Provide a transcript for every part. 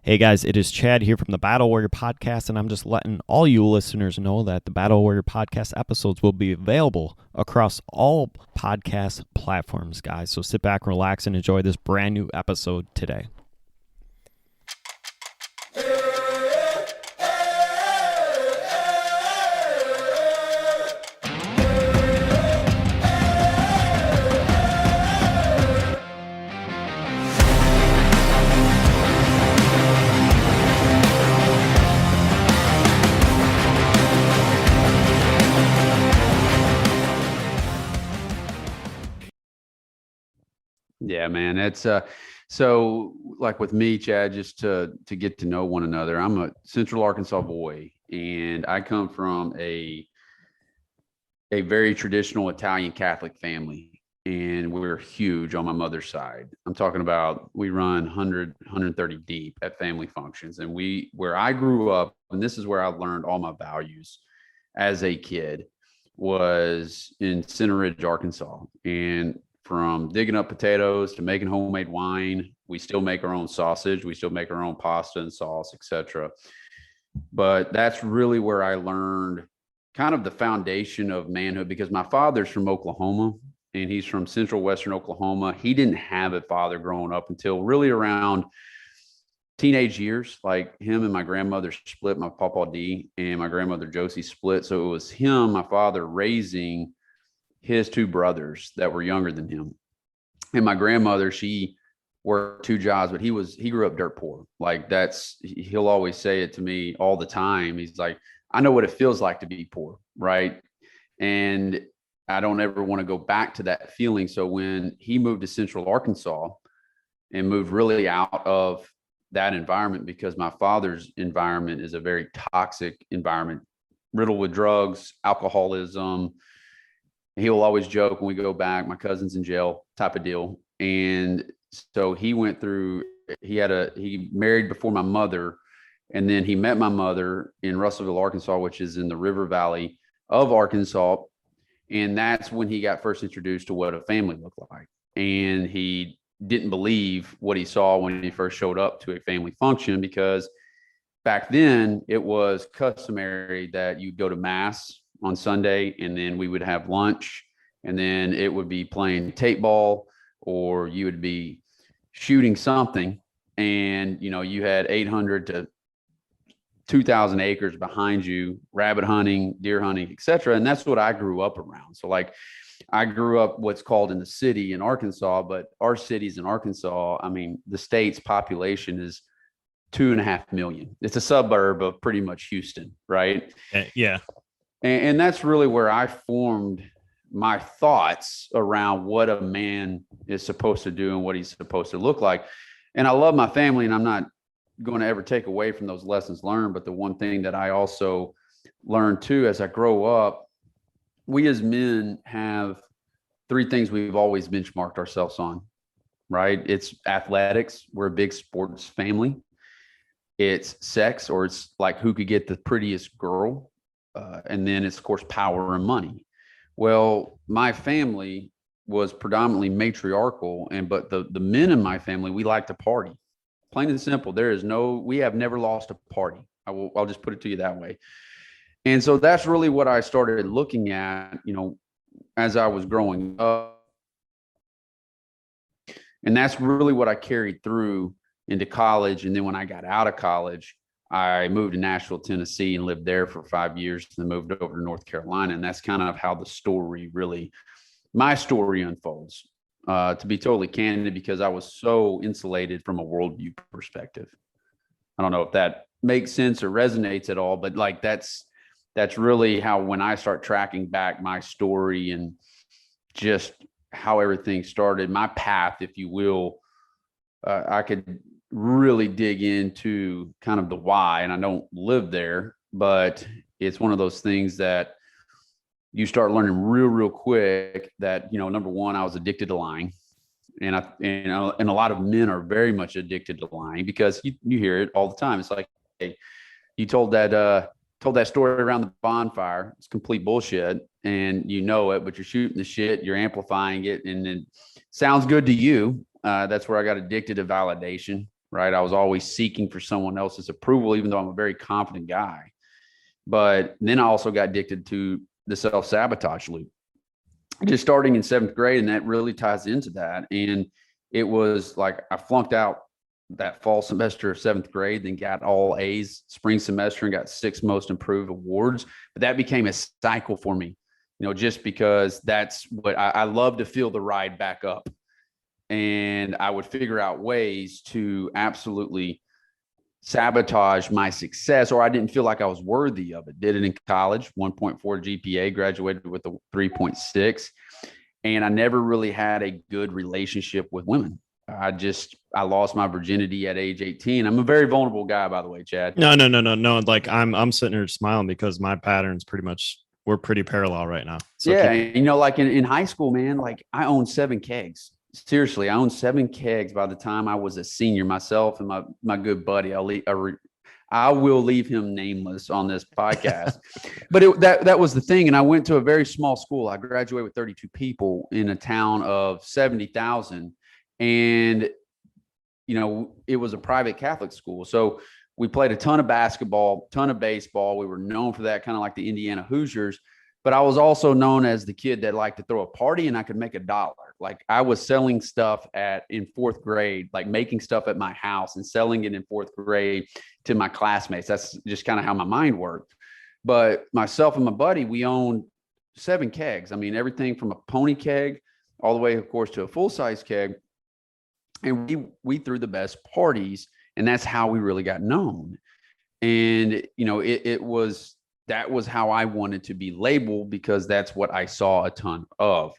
Hey guys, it is Chad here from the Battle Warrior Podcast, and I'm just letting all you listeners know that the Battle Warrior Podcast episodes will be available across all podcast platforms, guys. So sit back, relax, and enjoy this brand new episode today. Yeah, man. It's so like with me, Chad, just to get to know one another. I'm a Central Arkansas boy, and I come from a very traditional Italian Catholic family, and we're huge on my mother's side. I'm talking about we run 130 deep at family functions, and where I grew up, and this is where I learned all my values as a kid, was in Center Ridge, Arkansas, and from digging up potatoes to making homemade wine. We still make our own sausage. We still make our own pasta and sauce, etc. But that's really where I learned kind of the foundation of manhood, because my father's from Oklahoma and he's from central western Oklahoma. He didn't have a father growing up until really around teenage years. Like him and my grandmother split, my papa D and my grandmother Josie split. So it was him, my father, raising his two brothers that were younger than him. And my grandmother, she worked two jobs, but he grew up dirt poor. Like he'll always say it to me all the time. He's like, I know what it feels like to be poor. Right. And I don't ever want to go back to that feeling. So when he moved to Central Arkansas and moved really out of that environment, because my father's environment is a very toxic environment, riddled with drugs, alcoholism. He'll always joke when we go back, my cousin's in jail type of deal. And so he married before my mother, and then he met my mother in Russellville, Arkansas, which is in the River Valley of Arkansas. And that's when he got first introduced to what a family looked like. And he didn't believe what he saw when he first showed up to a family function, because back then it was customary that you go to mass on Sunday, and then we would have lunch, and then it would be playing tape ball, or you would be shooting something, and you had 800 to 2,000 acres behind you, rabbit hunting, deer hunting, etc. And that's what I grew up around. So like I grew up what's called in the city in Arkansas, but our cities in Arkansas, I mean, the state's population is 2.5 million. It's a suburb of pretty much Houston, right? Yeah. And that's really where I formed my thoughts around what a man is supposed to do and what he's supposed to look like. And I love my family, and I'm not going to ever take away from those lessons learned. But the one thing that I also learned too, as I grow up, we as men have three things we've always benchmarked ourselves on, right? It's athletics. We're a big sports family. It's sex, or it's like who could get the prettiest girl. And then it's, of course, power and money. Well, my family was predominantly matriarchal, but the men in my family, we like to party. Plain and simple. We have never lost a party. I'll just put it to you that way. And so that's really what I started looking at, as I was growing up. And that's really what I carried through into college. And then when I got out of college, I moved to Nashville, Tennessee, and lived there for 5 years, and then moved over to North Carolina. And that's kind of how my story unfolds, to be totally candid, because I was so insulated from a worldview perspective. I don't know if that makes sense or resonates at all, but like that's really how, when I start tracking back my story and just how everything started, my path, if you will, I could really dig into kind of the why. And I don't live there, but it's one of those things that you start learning real quick that, number one, I was addicted to lying. And a lot of men are very much addicted to lying, because you hear it all the time. It's like, hey, you told that story around the bonfire. It's complete bullshit, and you know it, but you're shooting the shit, you're amplifying it, and it sounds good to you. That's where I got addicted to validation, right? I was always seeking for someone else's approval, even though I'm a very confident guy. But then I also got addicted to the self-sabotage loop, just starting in 7th grade. And that really ties into that. And it was like I flunked out that fall semester of 7th grade, then got all A's spring semester and got 6 most improved awards. But that became a cycle for me, just because that's what I love to feel the ride back up. And I would figure out ways to absolutely sabotage my success, or I didn't feel like I was worthy of it. Did it in college, 1.4 GPA, graduated with a 3.6. And I never really had a good relationship with women. I lost my virginity at age 18. I'm a very vulnerable guy, by the way, Chad. No. Like I'm sitting here smiling because my patterns we're pretty parallel right now. So like in high school, man, like I owned 7 kegs. Seriously, I owned 7 kegs by the time I was a senior. Myself and my good buddy, I will leave him nameless on this podcast. But that was the thing. And I went to a very small school. I graduated with 32 people in a town of 70,000. And, it was a private Catholic school. So we played a ton of basketball, ton of baseball. We were known for that, kind of like the Indiana Hoosiers. But I was also known as the kid that liked to throw a party and I could make $1. Like I was selling stuff in 4th grade, like making stuff at my house and selling it in 4th grade to my classmates. That's just kind of how my mind worked. But myself and my buddy, we owned 7 kegs. I mean, everything from a pony keg all the way, of course, to a full-size keg. And we threw the best parties, and that's how we really got known. And, that was how I wanted to be labeled, because that's what I saw a ton of.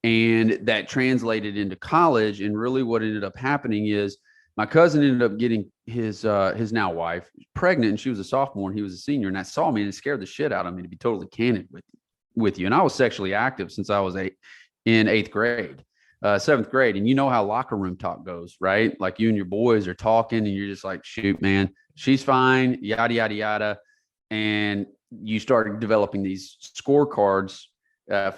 And that translated into college. And really what ended up happening is my cousin ended up getting his now wife pregnant, and she was a sophomore and he was a senior. And that saw me, and it scared the shit out of me, to be totally candid with you. And I was sexually active since I was in 8th grade, 7th grade. And you know how locker room talk goes, right? Like you and your boys are talking and you're just like, shoot, man, she's fine, yada, yada, yada. And you started developing these scorecards,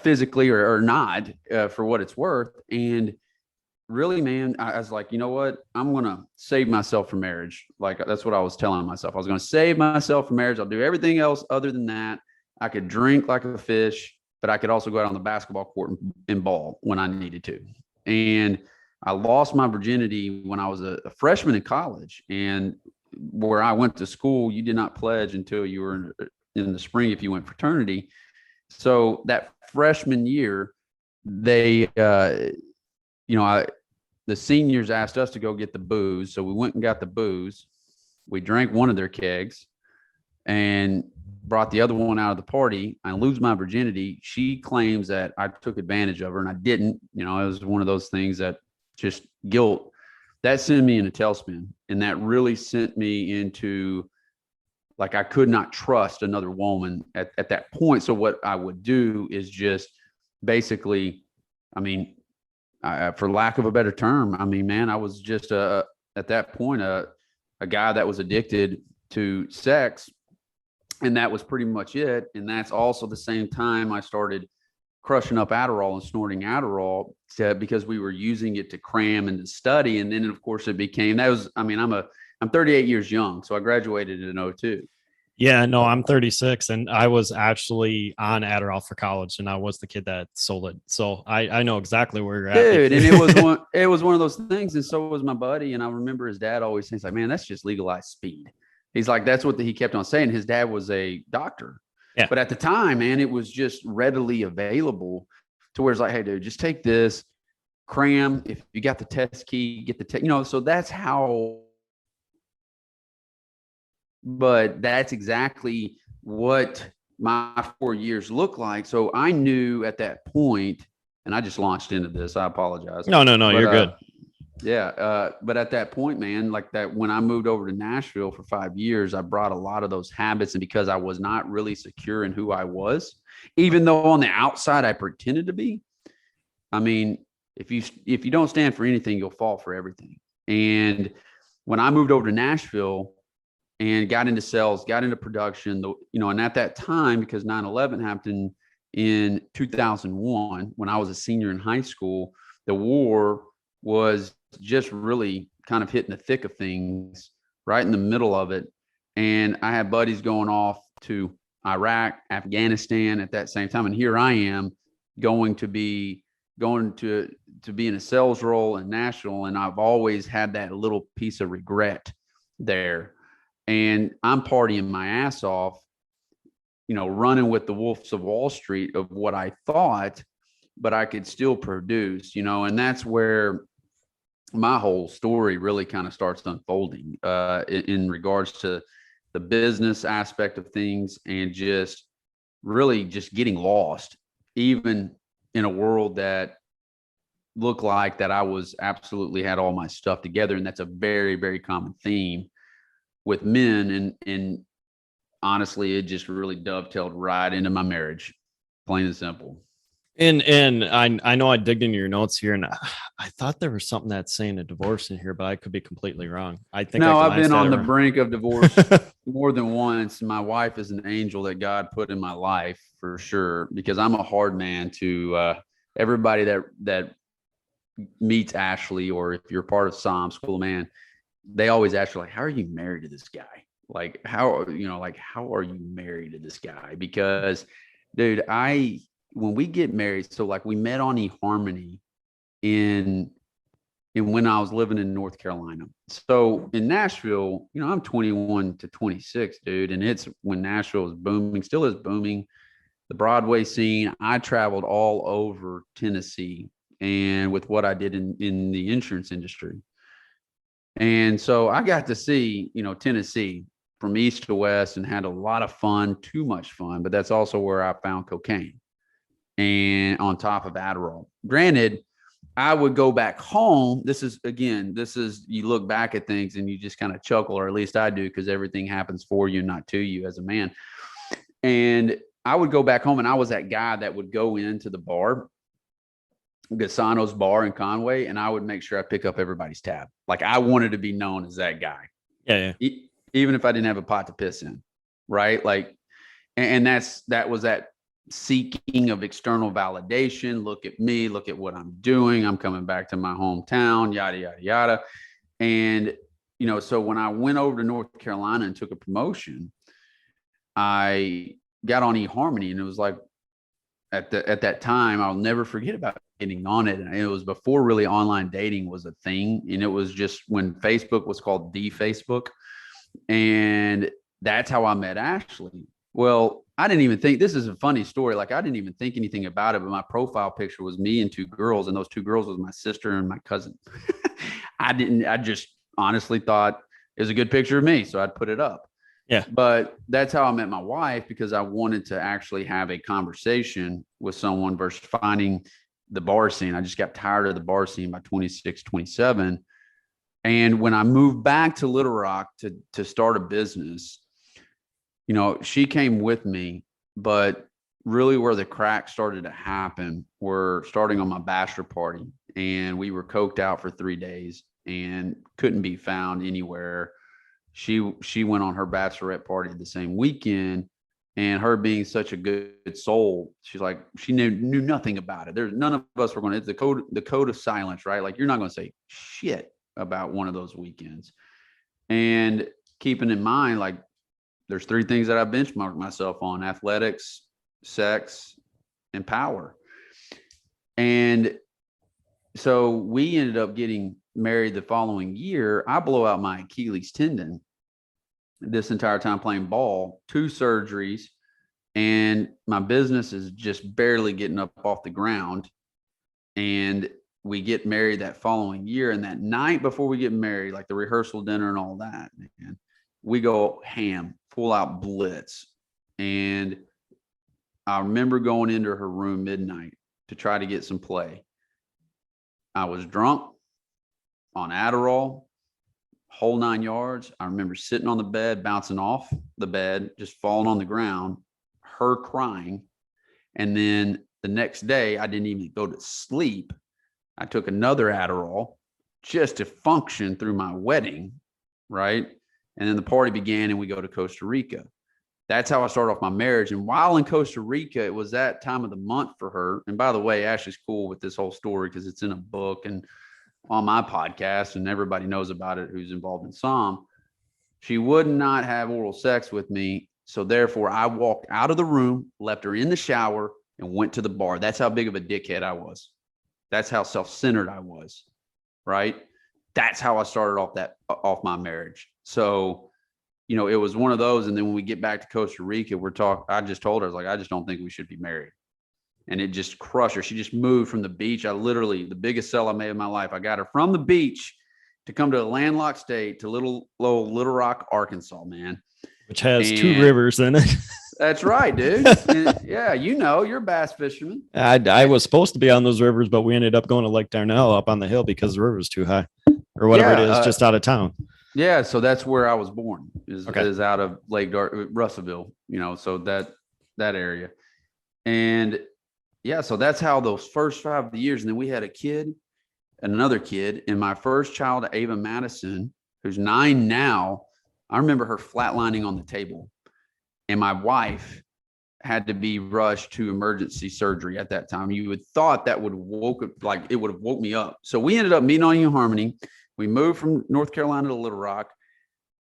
physically or not, for what it's worth. And really, man, I was like, you know what? I'm going to save myself for marriage. Like, that's what I was telling myself. I was going to save myself for marriage. I'll do everything else other than that. I could drink like a fish, but I could also go out on the basketball court and ball when I needed to. And I lost my virginity when I was a freshman in college. And where I went to school, you did not pledge until you were in the spring if you went fraternity. So that freshman year, they, the seniors asked us to go get the booze. So we went and got the booze. We drank one of their kegs and brought the other one out of the party. I lose my virginity. She claims that I took advantage of her, and I didn't. It was one of those things that just guilt. That sent me in a tailspin. And that really sent me into, like, I could not trust another woman at that point. So what I would do is just basically, for lack of a better term, man, I was just at that point, a guy that was addicted to sex. And that was pretty much it. And that's also the same time I started crushing up Adderall and snorting Adderall because we were using it to cram and to study. And then, of course, it became, I'm 38 years young. So I graduated in 2002. Yeah, no, I'm 36, and I was actually on Adderall for college, and I was the kid that sold it. So I know exactly where you're at. Dude, and it was one of those things. And so was my buddy. And I remember his dad always saying, like, man, that's just legalized speed. He's like, that's what he kept on saying. His dad was a doctor. Yeah. But at the time, man, it was just readily available to where it's like, hey, dude, just take this, cram. If you got the test key, get the test, so that's how. But that's exactly what my 4 years looked like. So I knew at that point, and I just launched into this. I apologize. No, you're good. Yeah. But at that point, man, like that, when I moved over to Nashville for 5 years, I brought a lot of those habits. And because I was not really secure in who I was, even though on the outside I pretended to be, if you don't stand for anything, you'll fall for everything. And when I moved over to Nashville and got into sales, got into production, and at that time, because 9/11 happened in 2001, when I was a senior in high school, the war was just really kind of hitting the thick of things, right in the middle of it. And I had buddies going off to Iraq, Afghanistan at that same time. And here I am going to be in a sales role in Nashville. And I've always had that little piece of regret there. And I'm partying my ass off, running with the wolves of Wall Street of what I thought, but I could still produce, and that's where my whole story really kind of starts unfolding in regards to the business aspect of things, and just really just getting lost, even in a world that looked like that I was absolutely had all my stuff together. And that's a very, very common theme with men. And honestly, it just really dovetailed right into my marriage, plain and simple. And I know I digged into your notes here, and I thought there was something that's saying a divorce in here, but I could be completely wrong. I think I've been on the brink of divorce more than once. My wife is an angel that God put in my life for sure, because I'm a hard man to everybody that meets Ashley, or if you're part of School of Man, they always ask you, like, how are you married to this guy? Like, how are you married to this guy? Because, dude, when we get married, so like we met on eHarmony in when I was living in North Carolina. So in Nashville, I'm 21 to 26, dude. And it's when Nashville was booming, still is booming, the Broadway scene. I traveled all over Tennessee, and with what I did in the insurance industry. And so I got to see, Tennessee from east to west, and had a lot of fun, too much fun. But that's also where I found cocaine, and on top of Adderall. Granted, I would go back home. This is, you look back at things and you just kind of chuckle, or at least I do, because everything happens for you, not to you as a man. And I would go back home, and I was that guy that would go into the bar, Gasano's bar in Conway, and I would make sure I pick up everybody's tab. Like, I wanted to be known as that guy. Yeah. Even if I didn't have a pot to piss in, right? Like, and that was that seeking of external validation. Look at me, look at what I'm doing. I'm coming back to my hometown, yada, yada, yada. And, so when I went over to North Carolina and took a promotion, I got on eHarmony, and it was like, at that time, I'll never forget about getting on it. And it was before really online dating was a thing. And it was just when Facebook was called the Facebook. And that's how I met Ashley. Well, I didn't even think, this is a funny story. Like, I didn't even think anything about it, but my profile picture was me and two girls. And those two girls was my sister and my cousin. I just honestly thought it was a good picture of me, so I'd put it up. Yeah. But that's how I met my wife, because I wanted to actually have a conversation with someone versus finding the bar scene. I just got tired of the bar scene by 26, 27. And when I moved back to Little Rock to start a business, she came with me, but really where the cracks started to happen were starting on my bachelor party. And we were coked out for 3 days and couldn't be found anywhere. She went on her bachelorette party the same weekend, and her being such a good soul, she's like, she knew nothing about it. There's none of us were going to, it's the code of silence, right? Like, you're not going to say shit about one of those weekends. And keeping in mind, like, there's 3 things that I benchmarked myself on: athletics, sex, and power. And so we ended up getting married the following year. I blow out my Achilles tendon this entire time playing ball, 2 surgeries, and my business is just barely getting up off the ground. And we get married that following year. And that night before we get married, like the rehearsal dinner and all that, man, we go ham, full out blitz. And I remember going into her room midnight to try to get some play. I was drunk, on Adderall, whole 9 yards. I remember sitting on the bed, bouncing off the bed, just falling on the ground, her crying. And then the next day, I didn't even go to sleep. I took another Adderall just to function through my wedding, right? And then the party began, and we go to Costa Rica. That's how I started off my marriage. And while in Costa Rica, it was that time of the month for her. And by the way, Ashley's cool with this whole story because it's in a book, and on my podcast, and everybody knows about it who's involved in SOM. She would not have oral sex with me. So therefore, I walked out of the room, left her in the shower, and went to the bar. That's how big of a dickhead I was. That's how self-centered I was, right? That's how I started off my marriage. So, you know, it was one of those. And then when we get back to Costa Rica, I just told her, I was like, I just don't think we should be married. And it just crushed her. She just moved from the beach. The biggest sell I made in my life. I got her from the beach to come to a landlocked state to Little Rock, Arkansas, man. Which has 2 rivers in it. That's right, dude. Yeah, you're a bass fisherman. I was supposed to be on those rivers, but we ended up going to Lake Darnell up on the hill because the river was too high, or whatever it is, just out of town. Yeah, so that's where I was born. Is out of Russellville, so that area, and yeah, so that's how those first 5 years, and then we had another kid, and my first child, Ava Madison, who's 9 now. I remember her flatlining on the table. And my wife had to be rushed to emergency surgery at that time. You would thought that would have woke me up. So we ended up meeting on eHarmony. We moved from North Carolina to Little Rock.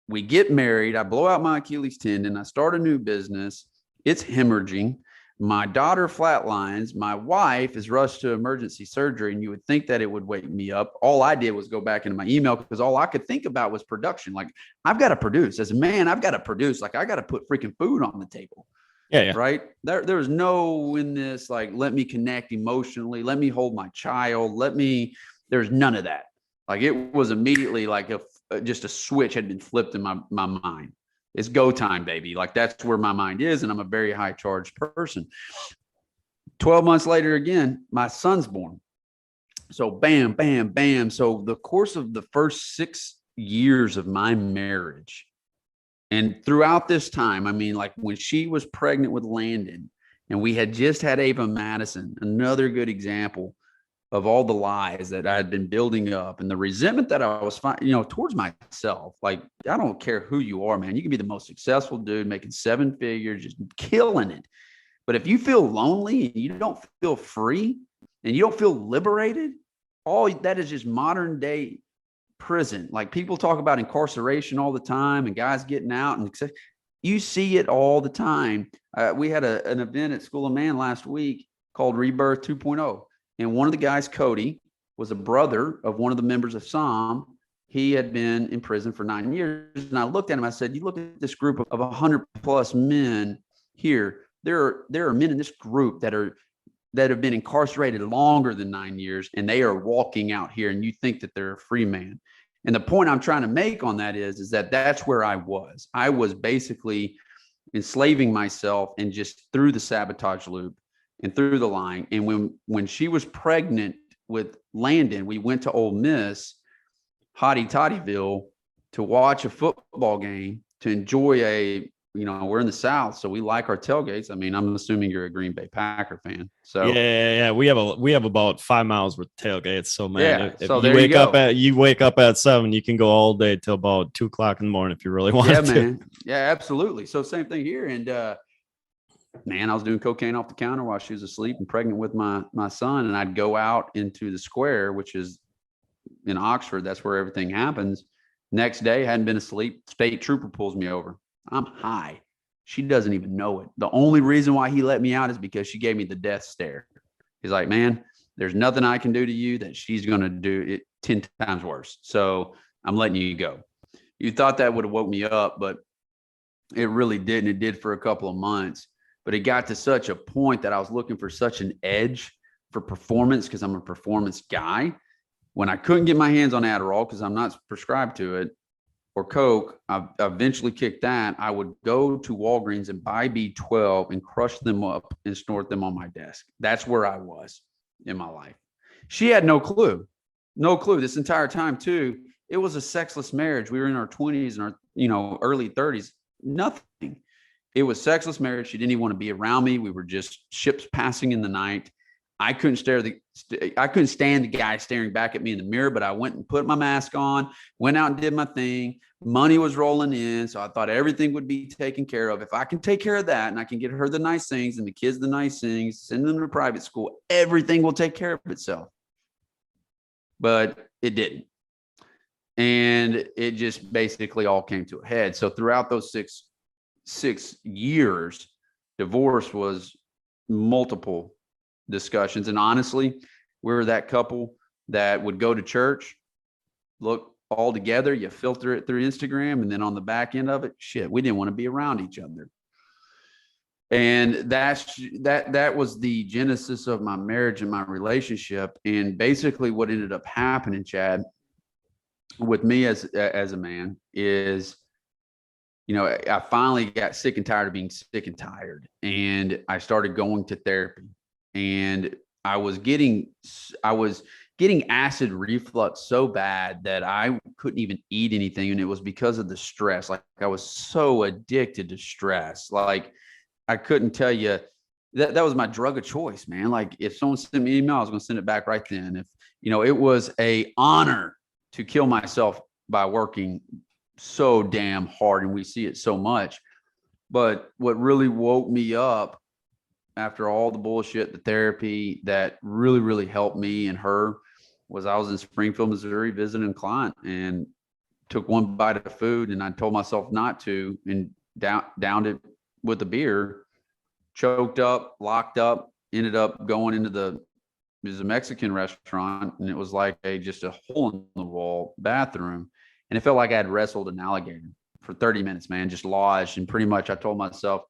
We get married. I blow out my Achilles tendon. I start a new business. It's hemorrhaging. My daughter flatlines. My wife is rushed to emergency surgery. And you would think that it would wake me up. All I did was go back into my email because all I could think about was production. Like, I've got to produce. As a man, I've got to produce. Like, I got to put freaking food on the table. Yeah. Right. There's no in this, like, let me connect emotionally. Let me hold my child. There's none of that. Like, it was immediately like just a switch had been flipped in my mind. It's go time, baby. Like, that's where my mind is. And I'm a very high charged person. 12 months later, again, my son's born. So bam, bam, bam. So the course of the first 6 years of my marriage, and throughout this time, I mean, like when she was pregnant with Landon and we had just had Ava Madison, another good example of all the lies that I had been building up and the resentment that I was towards myself. Like, I don't care who you are, man. You can be the most successful dude making 7 figures, just killing it. But if you feel lonely and you don't feel free and you don't feel liberated, all that is just modern day prison. Like, people talk about incarceration all the time and guys getting out, and you see it all the time. We had an event at School of Man last week called Rebirth 2.0. And one of the guys, Cody, was a brother of one of the members of SOM. He had been in prison for 9 years. And I looked at him, I said, you look at this group of 100 plus men here. There are men in this group that have been incarcerated longer than 9 years, and they are walking out here, and you think that they're a free man. And the point I'm trying to make on that is that that's where I was. I was basically enslaving myself and just through the sabotage loop and through the lying. And when she was pregnant with Landon, we went to Ole Miss, Hottie Toddyville, to watch a football game, to enjoy we're in the South, so we like our tailgates. I mean, I'm assuming you're a Green Bay Packer fan. So yeah. We have about 5 miles worth of tailgates. So man, if you wake up at 7, you can go all day till about 2:00 in the morning if you really want to. Yeah, man. Yeah, absolutely. So same thing here. And man, I was doing cocaine off the counter while she was asleep and pregnant with my son. And I'd go out into the square, which is in Oxford. That's where everything happens. Next day, hadn't been asleep. State trooper pulls me over. I'm high. She doesn't even know it. The only reason why he let me out is because she gave me the death stare. He's like, man, there's nothing I can do to you that she's going to do it 10 times worse. So I'm letting you go. You thought that would have woke me up, but it really didn't. It did for a couple of months. But it got to such a point that I was looking for such an edge for performance, because I'm a performance guy. When I couldn't get my hands on Adderall because I'm not prescribed to it, or Coke, I eventually kicked that. I would go to Walgreens and buy B12 and crush them up and snort them on my desk. That's where I was in my life. She had no clue this entire time too. It was a sexless marriage. We were in our 20s and our, early 30s, nothing. It was sexless marriage. She didn't even want to be around me. We were just ships passing in the night. I couldn't stand the guy staring back at me in the mirror, but I went and put my mask on, went out and did my thing. Money was rolling in. So I thought everything would be taken care of. If I can take care of that and I can get her the nice things and the kids the nice things, send them to private school, everything will take care of itself. but it didn't. And it just basically all came to a head. So throughout those six years, divorce was multiple discussions. And honestly, we were that couple that would go to church, look all together, you filter it through Instagram, and then on the back end of it, shit, we didn't want to be around each other. And that was the genesis of my marriage and my relationship. And basically what ended up happening, Chad, with me as a man is, I finally got sick and tired of being sick and tired. And I started going to therapy, and I was getting acid reflux so bad that I couldn't even eat anything. And it was because of the stress. Like, I was so addicted to stress. Like, I couldn't tell you that was my drug of choice, man. Like, if someone sent me an email, I was going to send it back right then. If, it was an honor to kill myself by working so damn hard. And we see it so much. But what really woke me up after all the bullshit, the therapy that really, really helped me and her, was I was in Springfield, Missouri, visiting a client, and took one bite of food, and I told myself not to, and downed it with a beer, choked up, locked up, ended up going into it was a Mexican restaurant, and it was like just a hole in the wall bathroom. And it felt like I had wrestled an alligator for 30 minutes, man, just lodged. And pretty much I told myself,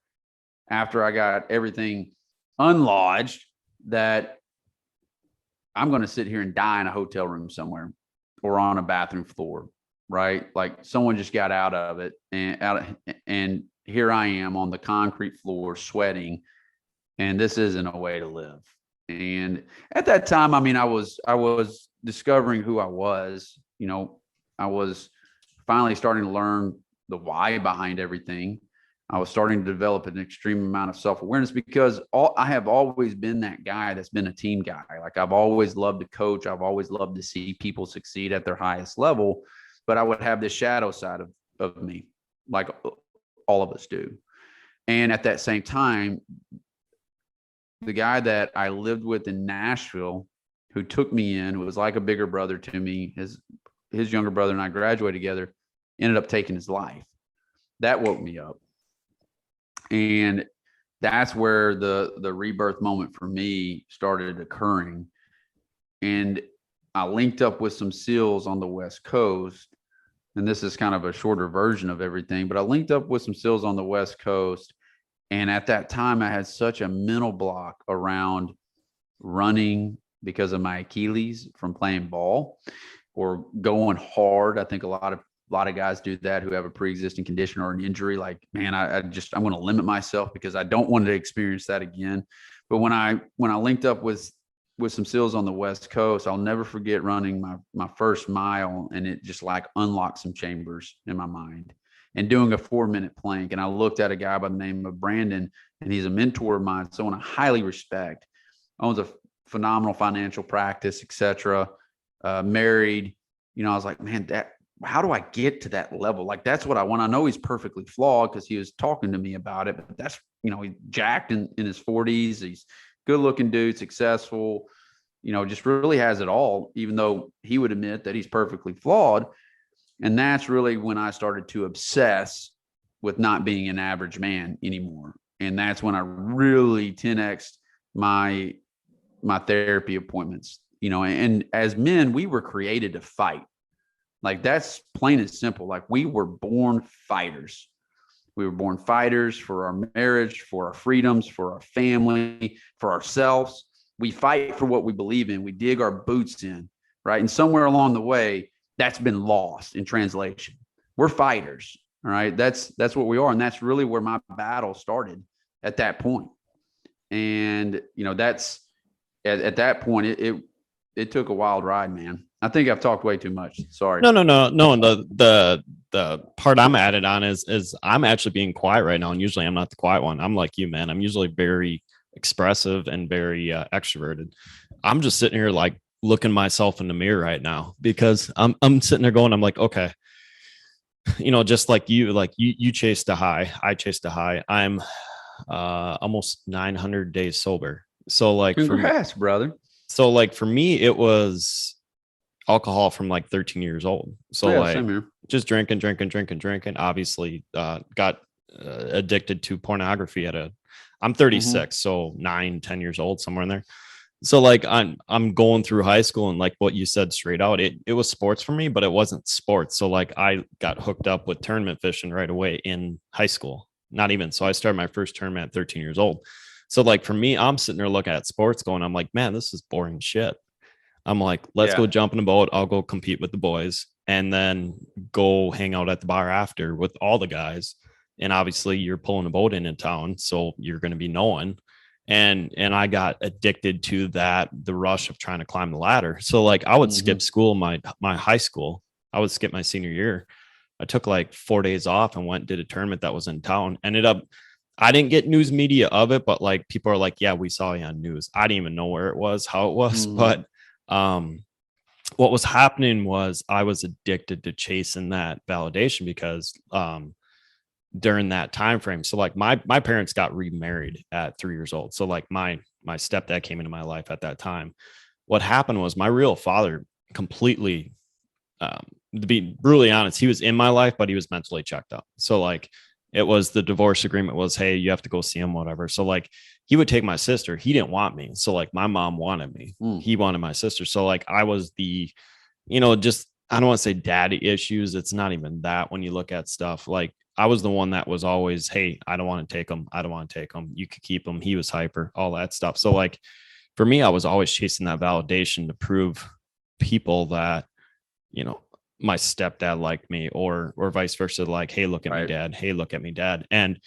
after I got everything unlodged, that I'm going to sit here and die in a hotel room somewhere or on a bathroom floor, right? Like, someone just got out of it, and here I am on the concrete floor sweating, and this isn't a way to live. And at that time, I mean, I was discovering who I was. I was finally starting to learn the why behind everything. I was starting to develop an extreme amount of self-awareness, because I have always been that guy that's been a team guy. Like, I've always loved to coach. I've always loved to see people succeed at their highest level, but I would have this shadow side of me, like all of us do. And at that same time, the guy that I lived with in Nashville, who took me in, was like a bigger brother to me. His younger brother and I graduated together, ended up taking his life. That woke me up. And that's where the rebirth moment for me started occurring. And I linked up with some SEALs on the West Coast. And this is kind of a shorter version of everything, but I linked up with some SEALs on the West Coast. And at that time, I had such a mental block around running because of my Achilles from playing ball or going hard. I think a lot of guys do that who have a pre-existing condition or an injury. Like, man, I'm going to limit myself because I don't want to experience that again. But when I linked up with some SEALs on the West Coast, I'll never forget running my first mile, and it just like unlocked some chambers in my mind, and doing a 4-minute plank. And I looked at a guy by the name of Brandon, and he's a mentor of mine, someone I highly respect, owns a phenomenal financial practice, etc. Married. I was like, man, how do I get to that level? Like, that's what I want. I know he's perfectly flawed because he was talking to me about it, but that's, he's jacked in his 40s. He's good looking dude, successful, just really has it all, even though he would admit that he's perfectly flawed. And that's really when I started to obsess with not being an average man anymore. And that's when I really 10x'd my therapy appointments, and as men, we were created to fight. Like, that's plain and simple. Like, we were born fighters. We were born fighters for our marriage, for our freedoms, for our family, for ourselves. We fight for what we believe in. We dig our boots in, right? And somewhere along the way, that's been lost in translation. We're fighters, all right? That's what we are. And that's really where my battle started at that point. And, that's at that point, it took a wild ride, man. I think I've talked way too much. Sorry. No. The part I'm added on is I'm actually being quiet right now. And usually I'm not the quiet one. I'm like you, man. I'm usually very expressive and very extroverted. I'm just sitting here like looking myself in the mirror right now, because I'm sitting there going, I'm like, okay, just like you chased a high. I chased a high. I'm almost 900 days sober. So like, congrats, brother. So like for me, it was, alcohol from like 13 years old. So Yeah, like same here. just drinking. Obviously, got addicted to pornography I'm 36, so 9, 10 years old, somewhere in there. So like I'm going through high school, and like what you said straight out, it was sports for me, but it wasn't sports. So like I got hooked up with tournament fishing right away in high school. Not even. So I started my first tournament at 13 years old. So like for me, I'm sitting there looking at sports going, I'm like, man, this is boring shit. I'm like, let's go jump in a boat. I'll go compete with the boys and then go hang out at the bar after with all the guys. And obviously you're pulling a boat in town, so you're going to be knowing. And I got addicted to that, the rush of trying to climb the ladder. So like I would skip school, my high school. I would skip my senior year. I took like 4 days off and went and did a tournament that was in town. Ended up, I didn't get news media of it, but like people are like, yeah, we saw you on news. I didn't even know where it was, how it was, but what was happening was I was addicted to chasing that validation because during that time frame, so like my parents got remarried at 3 years old. So like my stepdad came into my life at that time. What happened was my real father completely, to be brutally honest, he was in my life, but he was mentally checked out. So like it was, the divorce agreement was, hey, you have to go see him, whatever. So like he would take my sister. He didn't want me. So like my mom wanted me. He wanted my sister. So like I was the, just, I don't want to say daddy issues. It's not even that when you look at stuff. Like I was the one that was always, hey, I don't want to take him. I don't want to take him. You could keep him. He was hyper, all that stuff. So like for me, I was always chasing that validation to prove people that, my stepdad liked me, or vice versa. Like, hey, look at me, dad. Hey, look at me, dad. And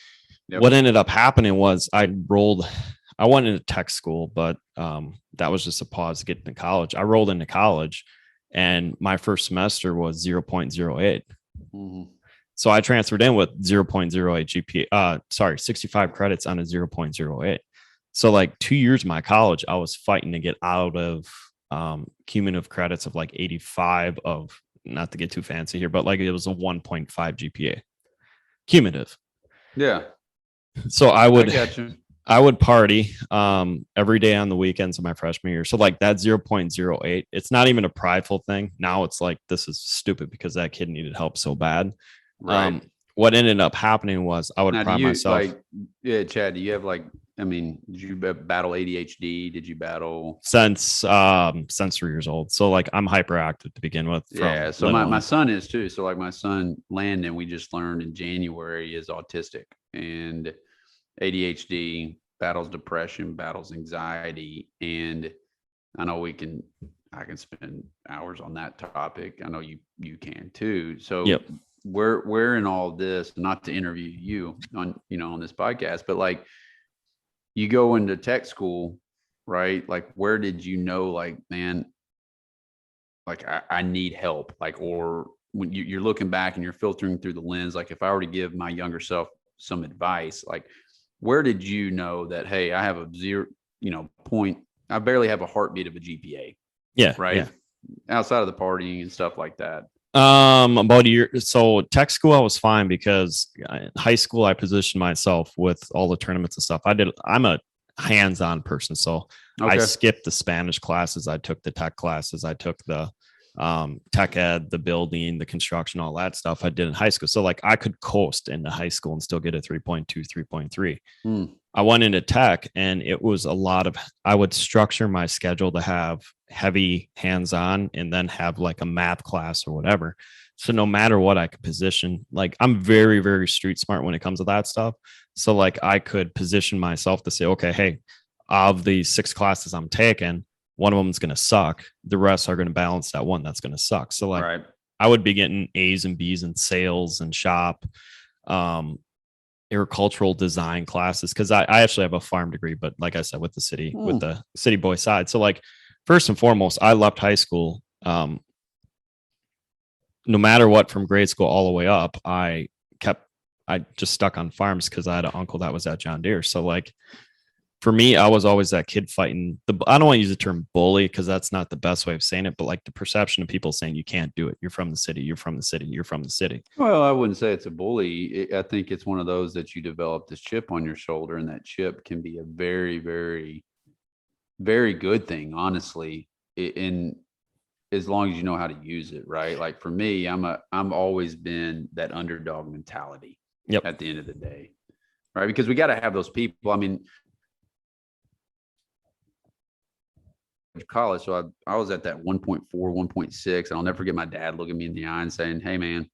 what ended up happening was I went into tech school, but that was just a pause to get into college. I rolled into college and my first semester was 0.08. So I transferred in with 0.08 GPA, 65 credits on a 0.08. So like 2 years of my college, I was fighting to get out of cumulative credits of like 85 of, not to get too fancy here, but like it was a 1.5 GPA cumulative. Yeah. So I would party every day on the weekends of my freshman year. So like that 0.08, it's not even a prideful thing. Now it's like, this is stupid because that kid needed help so bad. Right. What ended up happening was I would pride myself. Chad, do you have like, did you battle ADHD? Did you battle since 3 years old? So like I'm hyperactive to begin with. So my son is too. So like my son Landon, we just learned in January, is autistic and ADHD, battles depression, battles anxiety. And I know I can spend hours on that topic. I know you can too. So we're in all this, not to interview you on, on this podcast, but like you go into tech school, right? Like, where did you know, like, man, like I need help? Like, or when you're looking back and you're filtering through the lens, like if I were to give my younger self some advice, like where did you know that, hey, I have a zero, point, I barely have a heartbeat of a GPA. Yeah. Right. Yeah. Outside of the partying and stuff like that. About a year. So tech school, I was fine because in high school, I positioned myself with all the tournaments and stuff. I'm a hands-on person. So I skipped the Spanish classes. I took the tech classes. I took the tech ed, the building, the construction, all that stuff I did in high school. So like I could coast into high school and still get a 3.2, 3.3. I went into tech and it was a lot of, I would structure my schedule to have heavy hands-on and then have like a math class or whatever. So no matter what, I could position, like I'm very, very street smart when it comes to that stuff. So like I could position myself to say, okay, hey, of the 6 classes I'm taking, one of them is going to suck. The rest are going to balance that one that's going to suck. So like I would be getting A's and B's in sales and shop, agricultural design classes. Cause I actually have a farm degree, but like I said, with the city boy side. So like, first and foremost, I left high school. No matter what, from grade school all the way up, I just stuck on farms because I had an uncle that was at John Deere. So like for me, I was always that kid fighting I don't want to use the term bully because that's not the best way of saying it, but like the perception of people saying you can't do it. You're from the city. You're from the city. You're from the city. Well, I wouldn't say it's a bully. I think it's one of those that you develop this chip on your shoulder, and that chip can be a very, very, very good thing, honestly. And as long as you know how to use it, right? Like for me, I'm always been that underdog mentality. Yep. At the end of the day, right? Because we got to have those people. I mean, college, so I was at that 1.4, 1.6, and I'll never forget my dad looking me in the eye and saying, "Hey, man,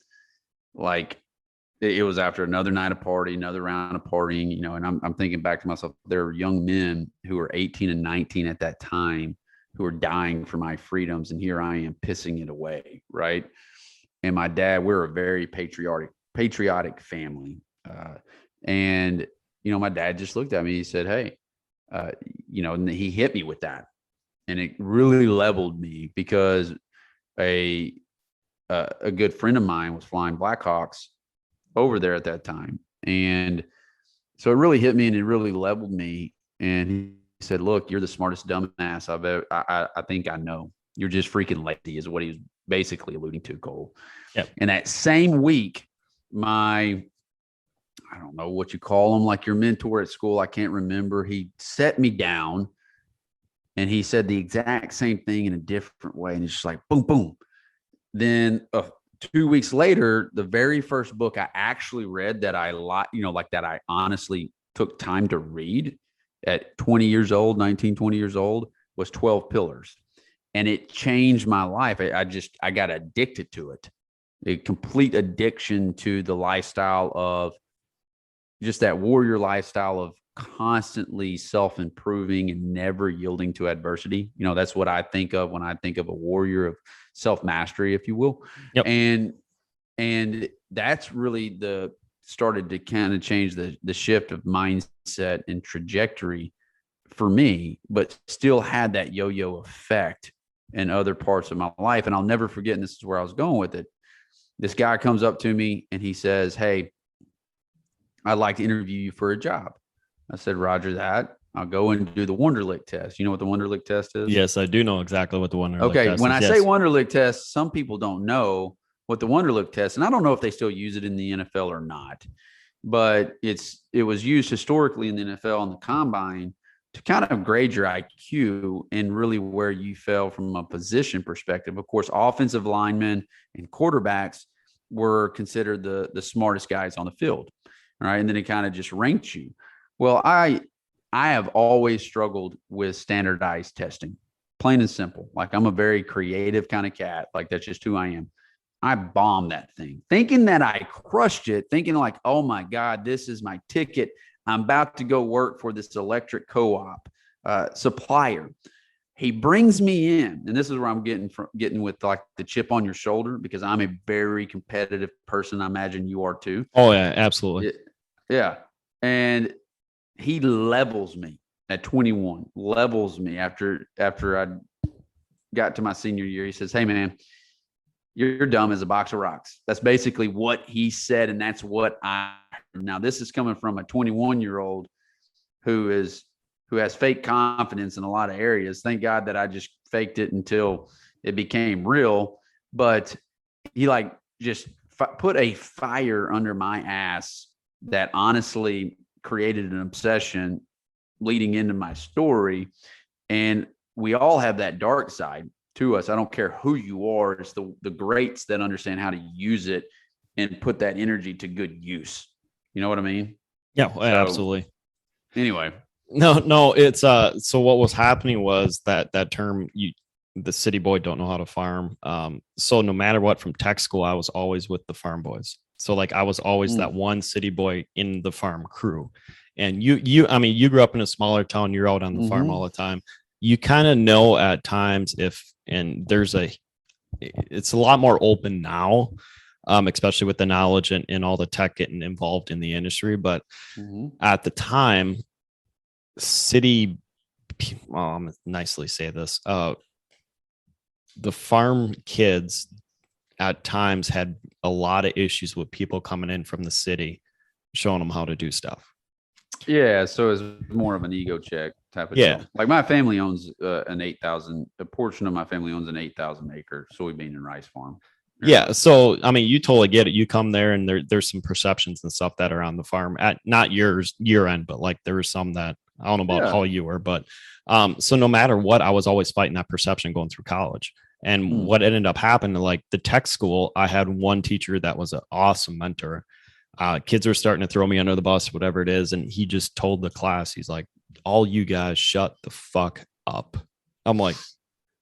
like." It was after another night of party, another round of partying, you know, and I'm thinking back to myself, there were young men who were 18 and 19 at that time who were dying for my freedoms. And here I am pissing it away. Right. And my dad, we're a very patriotic family. And, you know, my dad just looked at me, he said, "Hey, you know," and he hit me with that. And it really leveled me because a good friend of mine was flying Blackhawks over there at that time. And so it really hit me and it really leveled me. And he said, "Look, you're the smartest dumbass I've ever, I think I know. You're just freaking lazy," is what he was basically alluding to, Cole. Yep. And that same week, I don't know what you call him, like your mentor at school, I can't remember. He set me down and he said the exact same thing in a different way. And it's just like, boom, boom. Then 2 weeks later, the very first book I actually read that I that I honestly took time to read at 20 years old, 19, 20 years old, was 12 Pillars. And it changed my life. I got addicted to it. A complete addiction to the lifestyle of just that warrior lifestyle of constantly self-improving and never yielding to adversity. You know, that's what I think of when I think of a warrior of self-mastery, if you will. Yep. And that's really started to kind of change the shift of mindset and trajectory for me, but still had that yo-yo effect in other parts of my life. And I'll never forget, and this is where I was going with it. This guy comes up to me and he says, "Hey, I'd like to interview you for a job." I said, "Roger that. I'll go and do the Wonderlic test." You know what the Wonderlic test is? Yes, I do know exactly what the Wonderlic test is. Okay, when I say Wonderlic test, some people don't know what the Wonderlic test, and I don't know if they still use it in the NFL or not, but it was used historically in the NFL and the combine to kind of grade your IQ and really where you fell from a position perspective. Of course, offensive linemen and quarterbacks were considered the smartest guys on the field. All right. And then it kind of just ranked you. Well, I have always struggled with standardized testing, plain and simple. Like I'm a very creative kind of cat. Like that's just who I am. I bombed that thing, thinking that I crushed it, thinking like, oh my God, this is my ticket. I'm about to go work for this electric co-op supplier. He brings me in, and this is where I'm getting with like the chip on your shoulder, because I'm a very competitive person. I imagine you are too. Oh yeah, absolutely. Yeah. And he levels me at 21, levels me after I got to my senior year. He says, "Hey man, you're dumb as a box of rocks." That's basically what he said. And that's what now this is coming from a 21-year-old who has fake confidence in a lot of areas. Thank God that I just faked it until it became real. But he like just put a fire under my ass that honestly created an obsession leading into my story. And we all have that dark side to us. I don't care who you are. It's the greats that understand how to use it and put that energy to good use. You know what I mean? Yeah, absolutely. Anyway. No, it's so what was happening was that term, the city boy don't know how to farm. So no matter what, from tech school, I was always with the farm boys. So like I was always that one city boy in the farm crew. And I mean, you grew up in a smaller town, you're out on the farm all the time. You kind of know at times it's a lot more open now, especially with the knowledge and all the tech getting involved in the industry. But at the time, I'm nicely say this, the farm kids at times had a lot of issues with people coming in from the city, showing them how to do stuff. Yeah, so it's more of an ego check type of deal. Like my family owns a portion of my family owns an 8,000 acre soybean and rice farm. Yeah, so I mean, you totally get it. You come there, and there's some perceptions and stuff that are on the farm at not your end, but like there were some that I don't know about how you were, but so no matter what, I was always fighting that perception going through college. And what ended up happening, like the tech school, I had one teacher that was an awesome mentor. Kids were starting to throw me under the bus, whatever it is. And he just told the class, he's like, all you guys shut the fuck up. I'm like,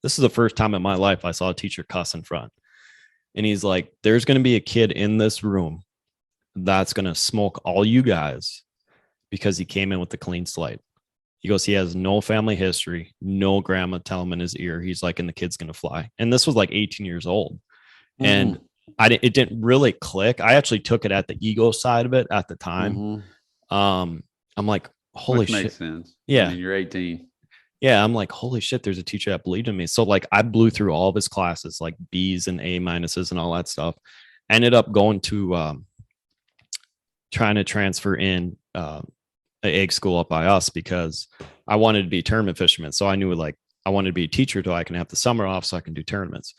this is the first time in my life I saw a teacher cuss in front. And he's like, there's going to be a kid in this room that's going to smoke all you guys because he came in with a clean slate. He goes, he has no family history, no grandma tell him in his ear. He's like, and the kid's going to fly. And this was like 18 years old. And it didn't really click. I actually took it at the ego side of it at the time. I'm like, holy Which shit. Makes sense. Yeah. I mean, you're 18. Yeah. I'm like, holy shit, there's a teacher that believed in me. So like I blew through all of his classes, like B's and A minuses and all that stuff. Ended up going to trying to transfer in an egg school up by us because I wanted to be a tournament fisherman. So I knew like I wanted to be a teacher till I can have the summer off so I can do tournaments.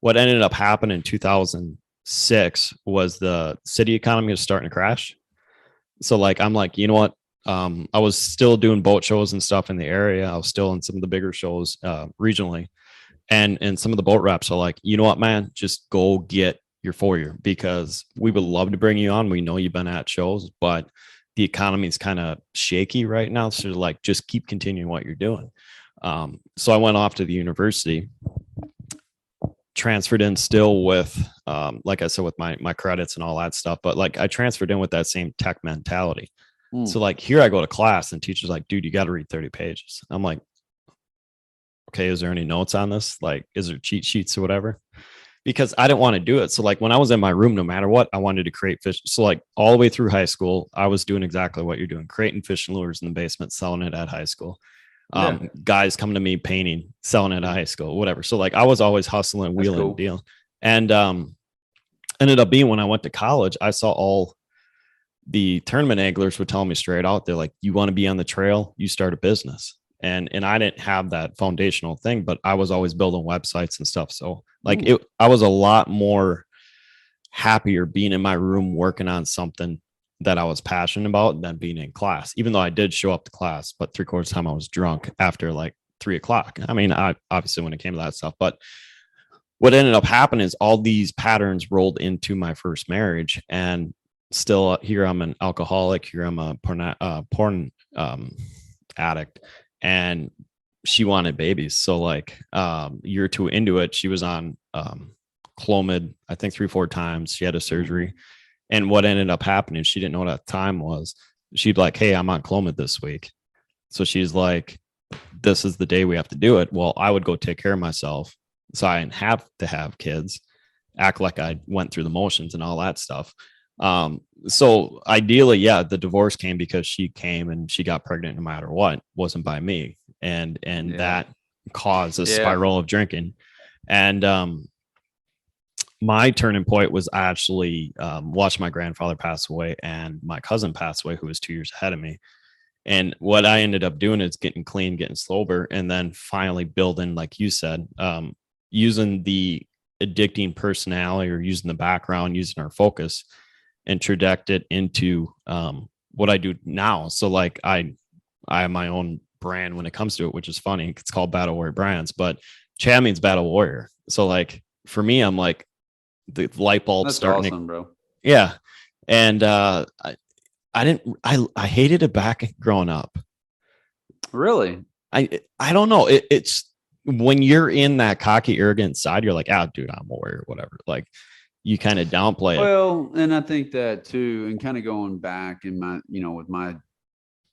What ended up happening in 2006 was the city economy was starting to crash. So like, I'm like, you know what? I was still doing boat shows and stuff in the area. I was still in some of the bigger shows regionally. And some of the boat reps are like, you know what, man, just go get your 4-year because we would love to bring you on. We know you've been at shows, but the economy is kind of shaky right now. So like, just keep continuing what you're doing. So I went off to the university, transferred in still with, like I said, with my credits and all that stuff. But like I transferred in with that same tech mentality. So like here I go to class and teacher's like, dude, you got to read 30 pages. I'm like, okay, is there any notes on this? Like, is there cheat sheets or whatever? Because I didn't want to do it. So like when I was in my room, no matter what, I wanted to create fish. So like all the way through high school, I was doing exactly what you're doing, creating fishing lures in the basement, selling it at high school. Guys coming to me painting, selling it at high school, whatever. So like I was always hustling, wheeling, dealing. And ended up being when I went to college, I saw all the tournament anglers would tell me straight out, they're like, you want to be on the trail, you start a business. And I didn't have that foundational thing, but I was always building websites and stuff. So like I was a lot more happier being in my room working on something that I was passionate about than being in class, even though I did show up to class, but 3/4 of the time I was drunk after like 3:00. I mean, I obviously when it came to that stuff, but what ended up happening is all these patterns rolled into my first marriage, and still here I'm an alcoholic. Here I'm a porn addict, and she wanted babies. So like year or two into it, she was on Clomid, I think 3-4 times. She had a surgery. And what ended up happening, she didn't know what at the time was. She'd be like, hey, I'm on Clomid this week. So she's like, this is the day we have to do it. Well, I would go take care of myself, so I didn't have to have kids, act like I went through the motions and all that stuff. So ideally, yeah, the divorce came because she came and she got pregnant no matter what. It wasn't by me. And that caused a spiral of drinking. And my turning point was actually watched my grandfather pass away and my cousin passed away, who was 2 years ahead of me. And what I ended up doing is getting clean, getting sober, and then finally building, like you said, using the addicting personality or using the background, using our focus, and traject it into what I do now. So like I have my own brand when it comes to it, which is funny. It's called Battle Warrior Brands, but Chad means Battle Warrior. So like for me, I'm like the light bulb starting. That's awesome, bro. Yeah. And I hated it back growing up. Really? I don't know. It's when you're in that cocky, arrogant side, you're like, dude, I'm a warrior, whatever. Like you kind of downplay it. Well, and I think that too, and kind of going back in my,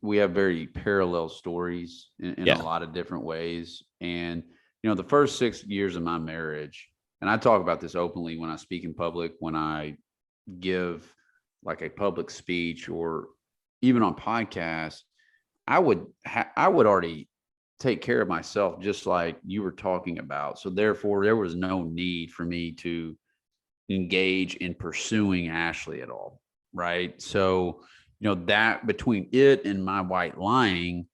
we have very parallel stories in a lot of different ways. And, the first 6 years of my marriage, and I talk about this openly when I speak in public, when I give like a public speech or even on podcasts, I would already take care of myself, just like you were talking about. So therefore there was no need for me to engage in pursuing Ashley at all. Right. So, that between it and my white lying,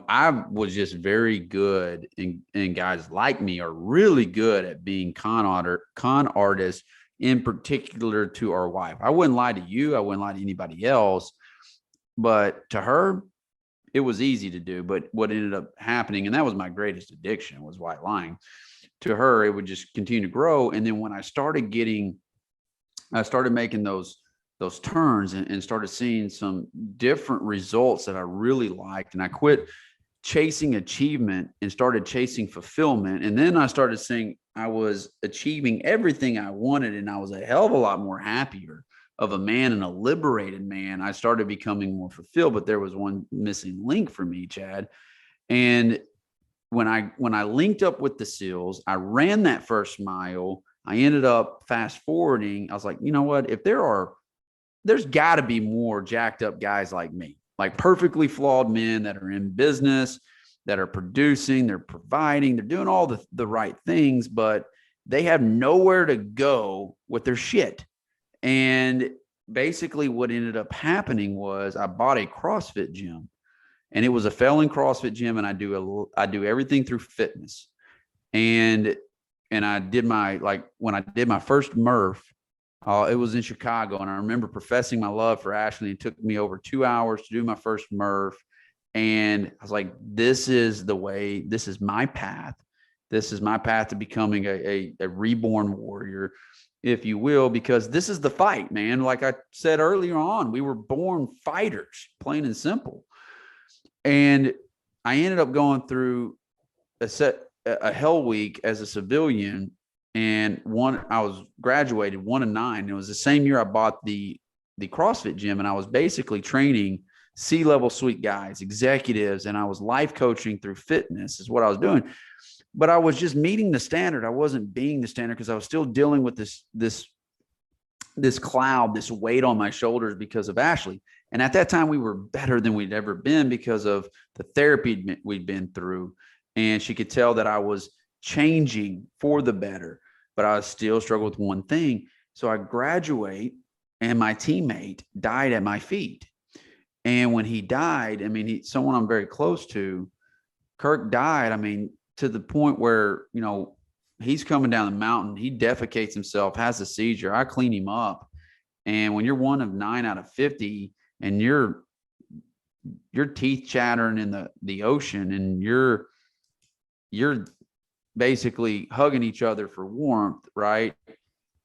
I was just very good, and guys like me are really good at being con artists, in particular to our wife. I wouldn't lie to you. I wouldn't lie to anybody else, but to her, it was easy to do. But what ended up happening, and that was my greatest addiction, was white lying. to her, it would just continue to grow. And then when I started making those turns and started seeing some different results that I really liked. And I quit chasing achievement and started chasing fulfillment. And then I started seeing I was achieving everything I wanted, and I was a hell of a lot more happier of a man and a liberated man. I started becoming more fulfilled, but there was one missing link for me, Chad. And when I linked up with the SEALs, I ran that first mile. I ended up fast forwarding. I was like, you know what? If there's got to be more jacked up guys like me, like perfectly flawed men that are in business, that are producing, they're providing, they're doing all the right things, but they have nowhere to go with their shit. And basically what ended up happening was I bought a CrossFit gym, and it was a failing CrossFit gym. And I do everything through fitness. And I did when I did my first Murph, it was in Chicago. And I remember professing my love for Ashley. It took me over 2 hours to do my first Murph. And I was like, this is the way, this is my path. This is my path to becoming a reborn warrior, if you will, because this is the fight, man. Like I said earlier on, we were born fighters, plain and simple. And I ended up going through a hell week as a civilian. And I was graduated 1 of 9. It was the same year I bought the CrossFit gym, and I was basically training C-level suite guys, executives, and I was life coaching through fitness is what I was doing. But I was just meeting the standard. I wasn't being the standard because I was still dealing with this cloud, this weight on my shoulders because of Ashley. And at that time, we were better than we'd ever been because of the therapy we'd been through. And she could tell that I was changing for the better, but I still struggled with one thing. So I graduate, and my teammate died at my feet. And when he died, I mean, someone I'm very close to, Kirk died. I mean, to the point where, you know, he's coming down the mountain, he defecates himself, has a seizure. I clean him up. And when you're 1 of 9 out of 50 and your teeth chattering in the ocean, and you're basically hugging each other for warmth, right?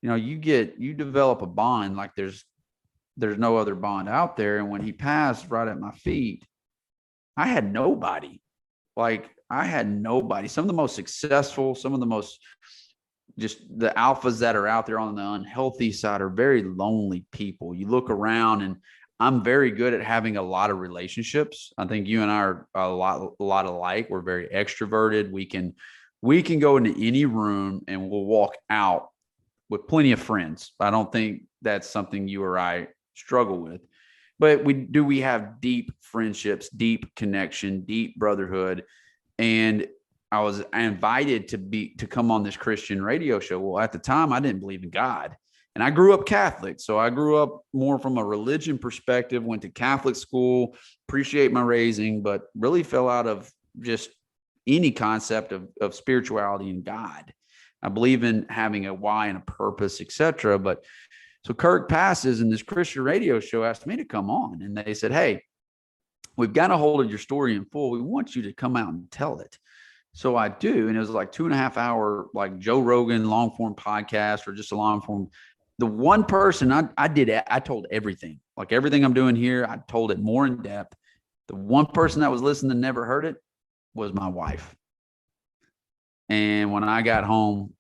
You know, you develop a bond like there's no other bond out there. And when he passed right at my feet, I had nobody. Some of the most successful, some of the most, just the alphas that are out there on the unhealthy side are very lonely people. You look around, and I'm very good at having a lot of relationships. I think you and I are a lot alike. We're very extroverted. We can go into any room and we'll walk out with plenty of friends. I don't think that's something you or I struggle with. But we have deep friendships, deep connection, deep brotherhood. And I was invited to come on this Christian radio show. Well, at the time, I didn't believe in God. And I grew up Catholic. So I grew up more from a religion perspective, went to Catholic school, appreciate my raising, but really fell out of just any concept of spirituality and God. I believe in having a why and a purpose, etc. But so Kirk passes, and this Christian radio show asked me to come on. And they said, hey, we've got a hold of your story in full. We want you to come out and tell it. So I do. And it was like 2.5 hour, like Joe Rogan long form podcast, or just a long form. The one person I told everything, like everything I'm doing here, I told it more in depth. The one person that was listening never heard it was my wife. And when I got home,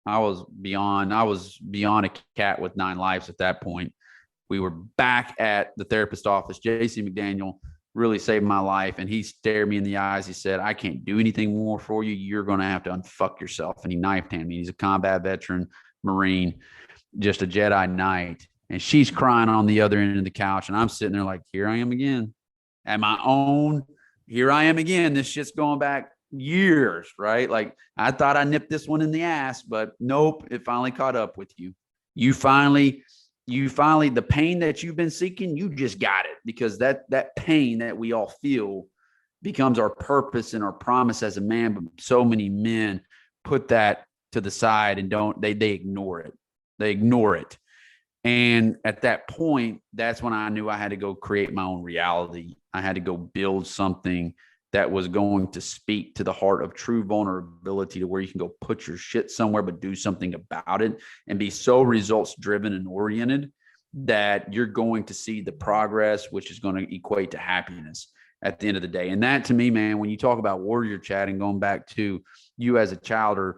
I was beyond a cat with 9 lives at that point. We were back at the therapist office. JC McDaniel really saved my life. And he stared me in the eyes. He said, I can't do anything more for you. You're going to have to unfuck yourself. And he knifed him. He's a combat veteran, Marine, just a Jedi Knight. And she's crying on the other end of the couch. And I'm sitting there like, here I am again at my own. Here I am again. This shit's going back years, right? Like I thought I nipped this one in the ass, but nope, it finally caught up with you. You finally, the pain that you've been seeking, you just got it, because that pain that we all feel becomes our purpose and our promise as a man. But so many men put that to the side and they ignore it. They ignore it. And at that point, that's when I knew I had to go create my own reality. I had to go build something that was going to speak to the heart of true vulnerability, to where you can go put your shit somewhere, but do something about it and be so results driven and oriented that you're going to see the progress, which is going to equate to happiness at the end of the day. And that, to me, man, when you talk about warrior, Chad, and going back to you as a child or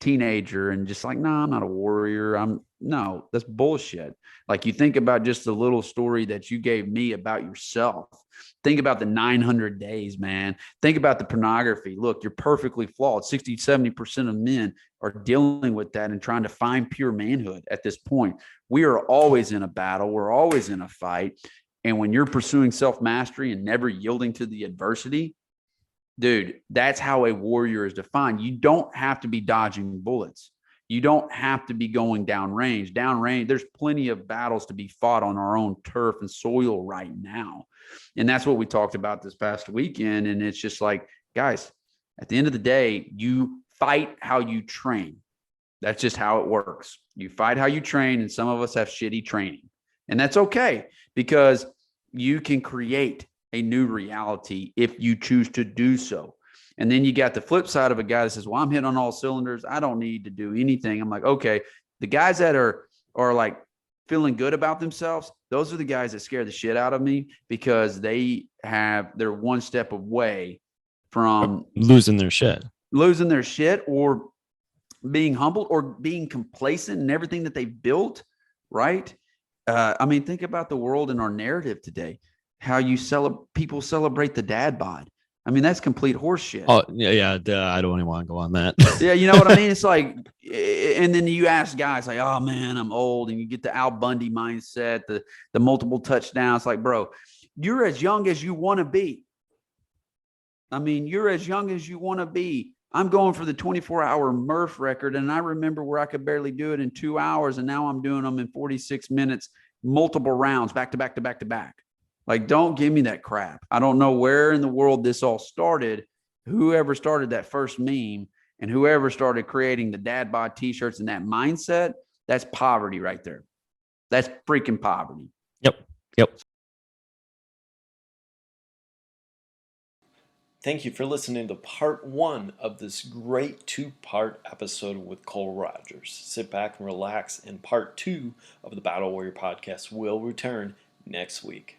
teenager and just like, no, I'm not a warrior. No, that's bullshit. Like, you think about just the little story that you gave me about yourself. Think about the 900 days, man. Think about the pornography. Look, you're perfectly flawed. 60, 70% of men are dealing with that and trying to find pure manhood at this point. We are always in a battle. We're always in a fight. And when you're pursuing self-mastery and never yielding to the adversity, dude, that's how a warrior is defined. You don't have to be dodging bullets. You don't have to be going downrange. Downrange, there's plenty of battles to be fought on our own turf and soil right now. And that's what we talked about this past weekend. And it's just like, guys, at the end of the day, you fight how you train. That's just how it works. You fight how you train, and some of us have shitty training. And that's okay, because you can create a new reality if you choose to do so. And then you got the flip side of a guy that says, well, I'm hitting on all cylinders. I don't need to do anything. I'm like, okay, the guys that are like feeling good about themselves, those are the guys that scare the shit out of me, because they're one step away from losing their shit or being humbled or being complacent in everything that they've built. Right. I mean, think about the world and our narrative today, how people celebrate the dad bod. I mean, that's complete horseshit. Oh, yeah. I don't even want to go on that. Yeah, you know what I mean? It's like, and then you ask guys like, oh, man, I'm old. And you get the Al Bundy mindset, the multiple touchdowns. Like, bro, you're as young as you want to be. I mean, you're as young as you want to be. I'm going for the 24-hour Murph record, and I remember where I could barely do it in 2 hours, and now I'm doing them in 46 minutes, multiple rounds, back to back to back to back. Like, don't give me that crap. I don't know where in the world this all started, whoever started that first meme and whoever started creating the dad bod t-shirts and that mindset. That's poverty right there. That's freaking poverty. Yep. Thank you for listening to part 1 of this great 2-part episode with Cole Rodgers. Sit back and relax, and part 2 of the Battle Warrior podcast will return next week.